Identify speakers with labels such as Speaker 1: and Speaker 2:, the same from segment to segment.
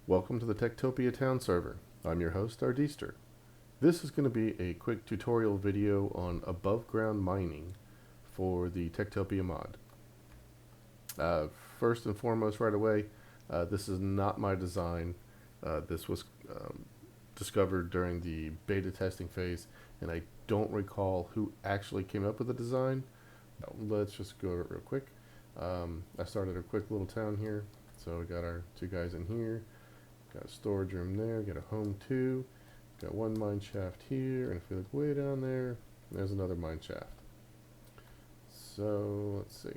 Speaker 1: Welcome to the TekTopia town server. I'm your host, Ardeaster. This is going to be a quick tutorial video on above ground mining for the TekTopia mod. First and foremost right away, this is not my design. This was discovered during the beta testing phase, and I don't recall who actually came up with the design. Let's just go over it real quick. I started a quick little town here, so we got our two guys in here. Got a storage room there, got a home too, got one mine shaft here, and if you look way down there, there's another mine shaft. So let's see,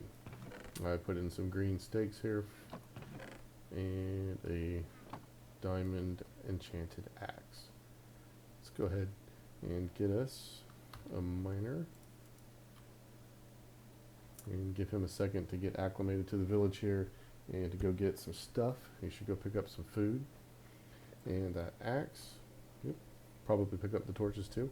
Speaker 1: I put in some green stakes here and a diamond enchanted axe. Let's go ahead and get us a miner and give him a second to get acclimated to the village here and to go get some stuff. He should go pick up some food. And that axe, yep, probably pick up the torches too.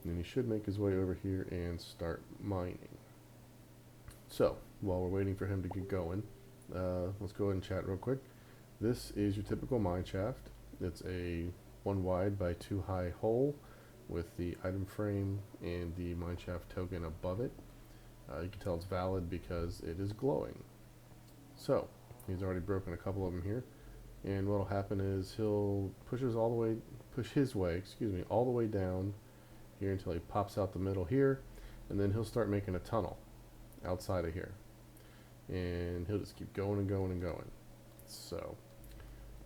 Speaker 1: And he should make his way over here and start mining. So, while we're waiting for him to get going, let's go ahead and chat real quick. This is your typical mine shaft. It's a 1 wide by 2 high hole with the item frame and the mine shaft token above it. You can tell it's valid because it is glowing. So, he's already broken a couple of them here, and what'll happen is he'll push his way all the way down here until he pops out the middle here, and then he'll start making a tunnel outside of here, and he'll just keep going and going and going. So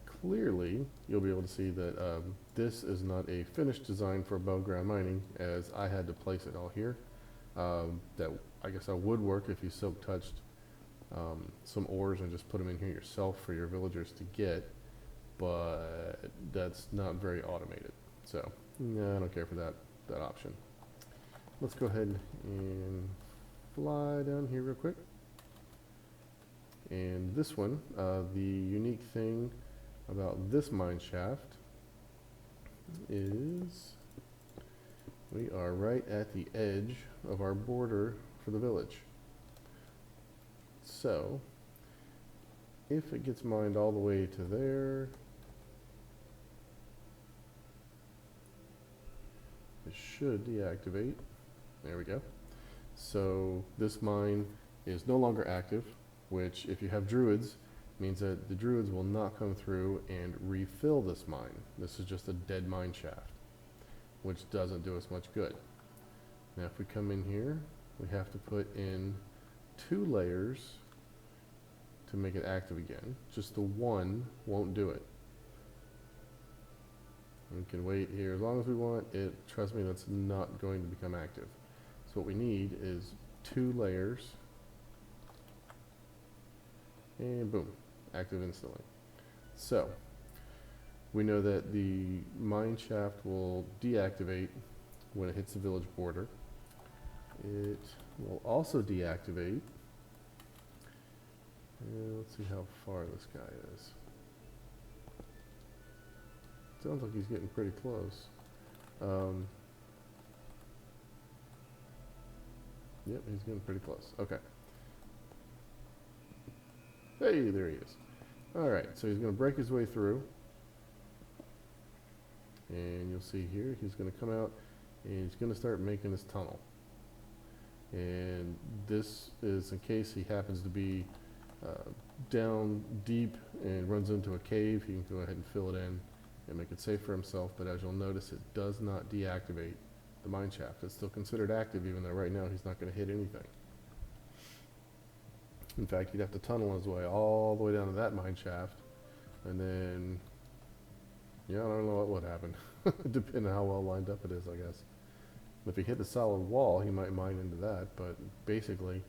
Speaker 1: clearly you'll be able to see that this is not a finished design for above ground mining, as I had to place it all here. That I guess I would work if you silk touched some ores and just put them in here yourself for your villagers to get, but that's not very automated, so I don't care for that option. Let's go ahead and fly down here real quick. And this one, the unique thing about this mine shaft is we are right at the edge of our border for the village. So, if it gets mined all the way to there, it should deactivate. There we go. So, this mine is no longer active, which, if you have druids, means that the druids will not come through and refill this mine. This is just a dead mine shaft, which doesn't do us much good. Now, if we come in here, we have to put in 2 layers to make it active again. Just the one won't do it. We can wait here as long as we want. Trust me, that's not going to become active. So what we need is 2 layers, and boom, active instantly. So we know that the mine shaft will deactivate when it hits the village border. It will also deactivate. Let's see how far this guy is. Sounds like he's getting pretty close. Yep, he's getting pretty close. Okay. Hey, there he is. Alright, so he's going to break his way through. And you'll see here, he's going to come out and he's going to start making his tunnel. And this is in case he happens to be down deep and runs into a cave. He can go ahead and fill it in and make it safe for himself, but as you'll notice, it does not deactivate the mine shaft. It's still considered active, even though right now he's not going to hit anything. In fact, he'd have to tunnel his way all the way down to that mine shaft, and then, yeah, I don't know what would happen, depending on how well lined up it is, I guess. If he hit the solid wall, he might mine into that, but basically,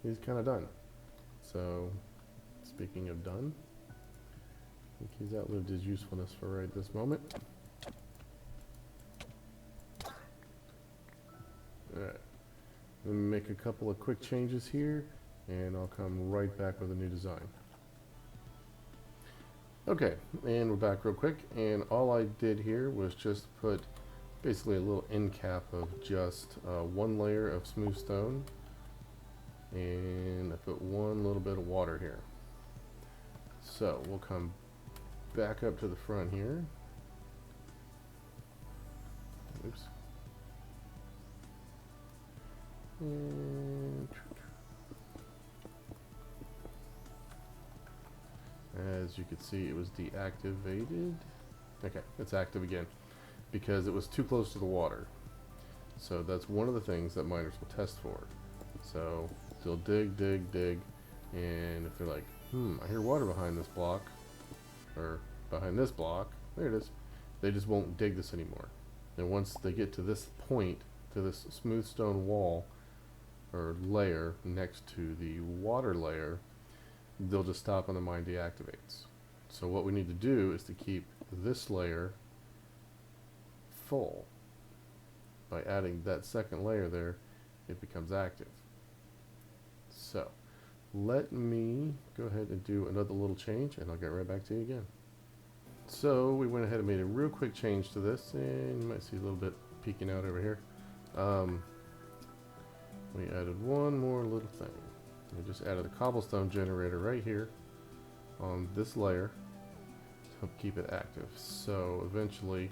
Speaker 1: he's kind of done. So, speaking of done, I think he's outlived his usefulness for right this moment. Alright, let me make a couple of quick changes here, and I'll come right back with a new design. Okay, and we're back real quick, and all I did here was just put basically a little end cap of just 1 layer of smooth stone, and I put 1 little bit of water here. So we'll come back up to the front here. Oops. And as you can see, it was deactivated. Okay, it's active again because it was too close to the water. So that's one of the things that miners will test for. So they'll dig, dig, dig, and if they're like, I hear water behind this block, or behind this block, there it is, they just won't dig this anymore. And once they get to this point, to this smooth stone wall, or layer next to the water layer, they'll just stop and the mine deactivates. So what we need to do is to keep this layer full. By adding that second layer there, it becomes active. So let me go ahead and do another little change and I'll get right back to you again. So we went ahead and made a real quick change to this, and you might see a little bit peeking out over here. We added one more little thing. We just added a cobblestone generator right here on this layer to help keep it active. So eventually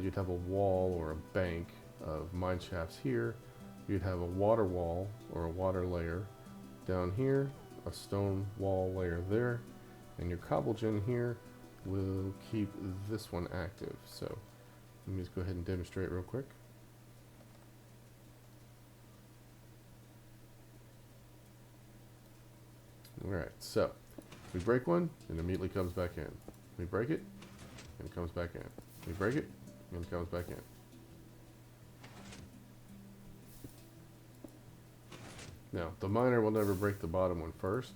Speaker 1: you'd have a wall or a bank of mine shafts here. You'd have a water wall or a water layer down here, a stone wall layer there, and your cobble gen here will keep this one active. So let me just go ahead and demonstrate real quick. Alright, so we break one and it immediately comes back in. We break it and it comes back in. We break it and it comes back in. Now, the miner will never break the bottom one first,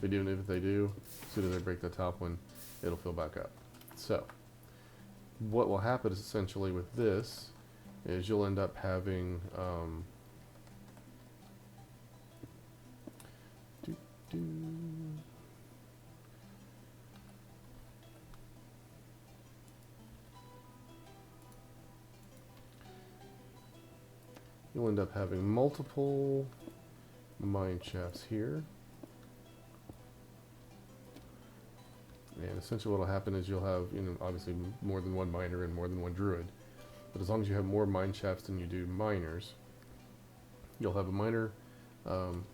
Speaker 1: but even if they do, as soon as they break the top one, it'll fill back up. So, what will happen is essentially with this, is you'll end up having, you'll end up having multiple mine shafts here. And essentially what will happen is you'll have, obviously more than one miner and more than one druid. But as long as you have more mine shafts than you do miners, you'll have a miner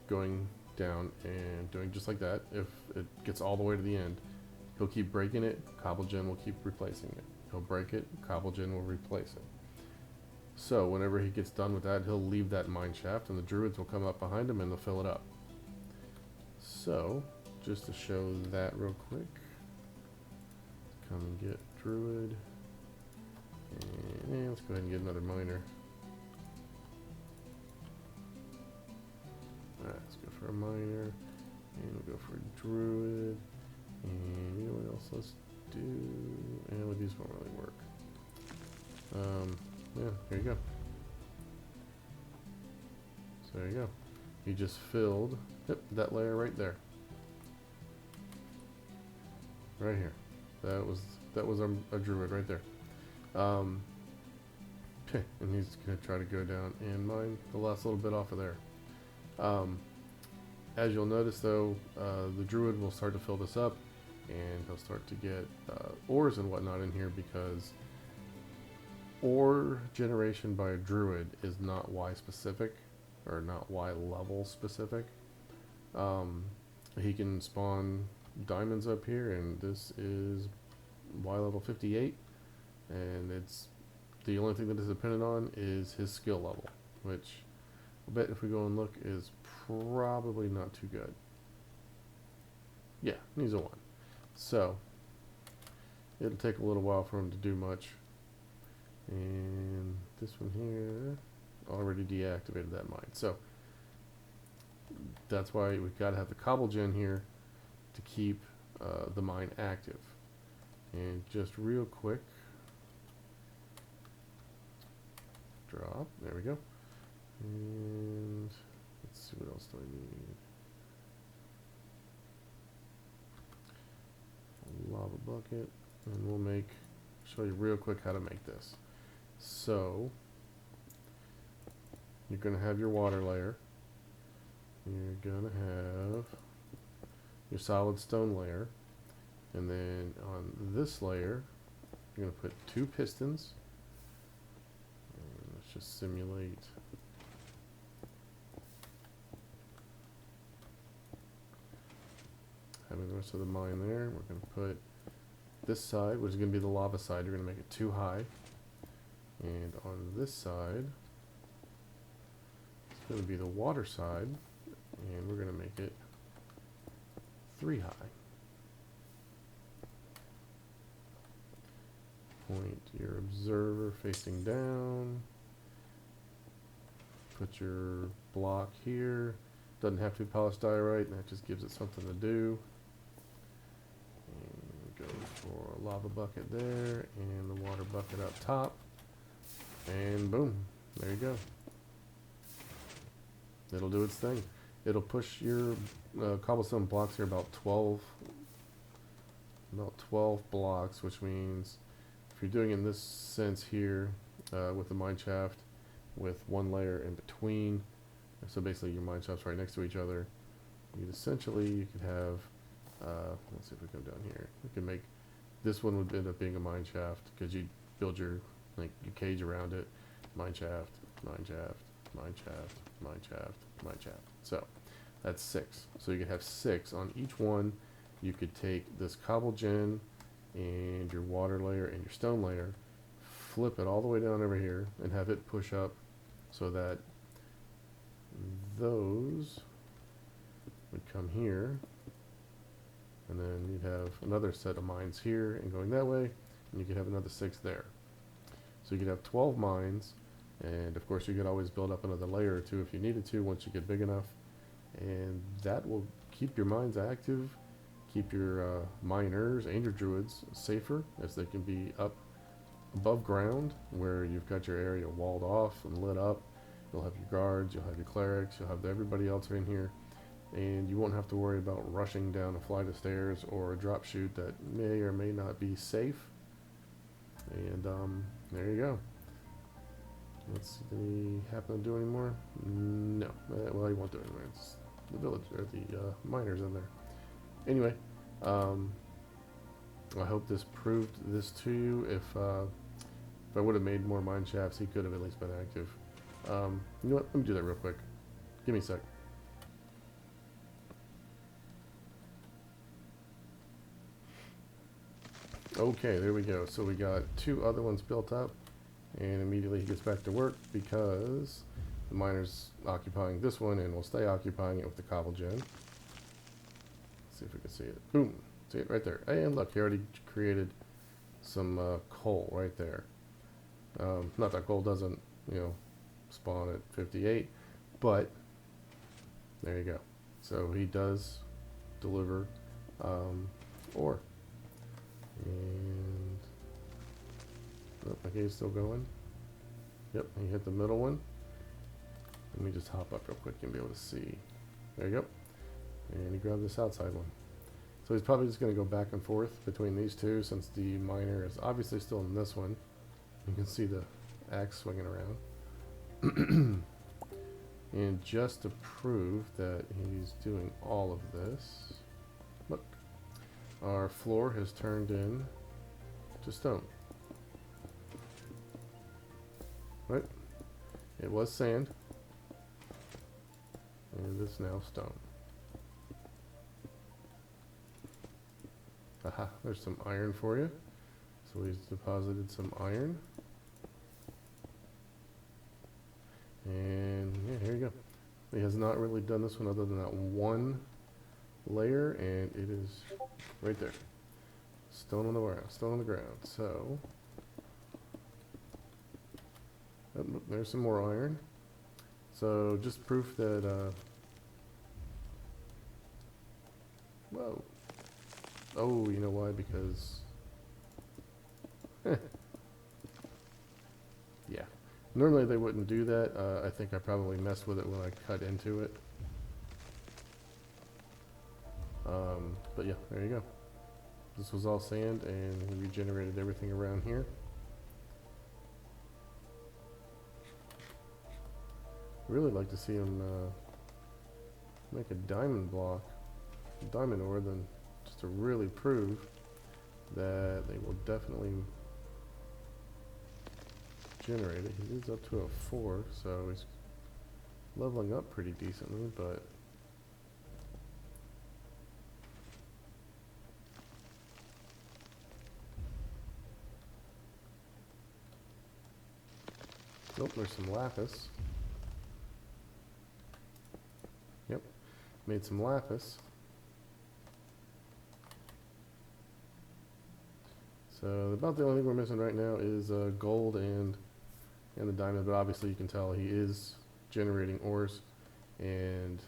Speaker 1: going down and doing just like that. If it gets all the way to the end, he'll keep breaking it, CobbleGen will keep replacing it. He'll break it, CobbleGen will replace it. So whenever he gets done with that, he'll leave that mine shaft and the druids will come up behind him and they'll fill it up. So, just to show that real quick, come and get druid, and let's go ahead and get another miner. Alright, let's go for a miner, and we'll go for a druid, and you know what else let's do, and well, these won't really work. Yeah, here you go. So there you go. You just filled, that layer right there. Right here. That was a druid right there. Okay, and he's gonna try to go down and mine the last little bit off of there. As you'll notice though, the druid will start to fill this up and he'll start to get ores and whatnot in here, because ore generation by a druid is not Y specific, or not Y level specific. He can spawn diamonds up here, and this is Y level 58, and it's the only thing that is dependent on is his skill level, which I bet if we go and look is probably not too good. Yeah, he's a 1. So it'll take a little while for him to do much. And this one here already deactivated that mine. So that's why we've got to have the CobbleGen here to keep the mine active. And just real quick, drop, there we go. And let's see, what else do I need? A lava bucket, and we'll show you real quick how to make this. So you're going to have your water layer, you're going to have your solid stone layer, And then on this layer, you're going to put 2 pistons. And let's just simulate. Having the rest of the mine there. We're going to put this side, which is going to be the lava side, you're going to make it 2 high. And on this side, it's going to be the water side. And we're going to make it 3 high. Point your observer facing down. Put your block here. Doesn't have to be polished diorite, and that just gives it something to do. And go for a lava bucket there, and the water bucket up top. And boom, there you go. It'll do its thing. It'll push your cobblestone blocks here about 12 blocks, which means if you're doing it in this sense here with the mine shaft with 1 layer in between, so basically your mine shafts right next to each other, you could have let's see if we come down here, we can make this one would end up being a mine shaft because you build your cage around it, mine shaft, mine shaft, mine shaft, mine shaft, mine shaft. So that's 6. So you could have 6 on each one. You could take this cobble gen and your water layer and your stone layer, flip it all the way down over here and have it push up so that those would come here, and then you'd have another set of mines here and going that way, and you could have another 6 there. So you could have 12 mines, and of course you could always build up another layer or 2 if you needed to once you get big enough, and that will keep your mines active, keep your miners and your druids safer, as they can be up above ground where you've got your area walled off and lit up. You'll have your guards, you'll have your clerics, you'll have everybody else in here, and you won't have to worry about rushing down a flight of stairs or a drop chute that may or may not be safe. And there you go. Let's see, did he happen to do any more? No. Well, he won't do anymore. It's the village, or the miners in there. Anyway, I hope this proved this to you. If I would have made more mine shafts, he could have at least been active. You know what? Let me do that real quick. Give me a sec. Okay, there we go. So we got 2 other ones built up, and immediately he gets back to work because the miner's occupying this one and will stay occupying it with the cobble gen. Let's see if we can see it. Boom! See it right there. And look, he already created some coal right there. Not that coal doesn't, spawn at 58, but there you go. So he does deliver ore. And okay, he's still going. Yep, he hit the middle one. Let me just hop up real quick and be able to see. There you go. And he grabbed this outside one. So he's probably just going to go back and forth between these 2 since the miner is obviously still in this one. You can see the axe swinging around. And just to prove that he's doing all of this, look, our floor has turned in to stone. Right? It was sand, and it's now stone. Aha, there's some iron for you. So he's deposited some iron. And yeah, here you go. He has not really done this one other than that 1 layer, and it is right there. Stone on the ground, stone on the ground. So there's some more iron. So just proof that whoa. Oh, you know why? Because yeah. Normally they wouldn't do that. I think I probably messed with it when I cut into it. But yeah, there you go. This was all sand, and we regenerated everything around here. Really like to see him make a diamond block, diamond ore, then just to really prove that they will definitely generate it. He is up to a 4, so he's leveling up pretty decently, but nope, there's some lapis. Yep, made some lapis. So about the only thing we're missing right now is gold and the diamond, but obviously you can tell he is generating ores. And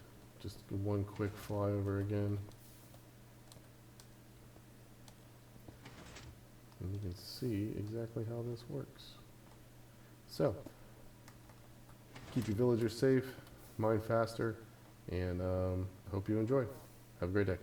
Speaker 1: just one quick flyover again. And you can see exactly how this works. So, keep your villagers safe, mine faster, and hope you enjoy. Have a great day.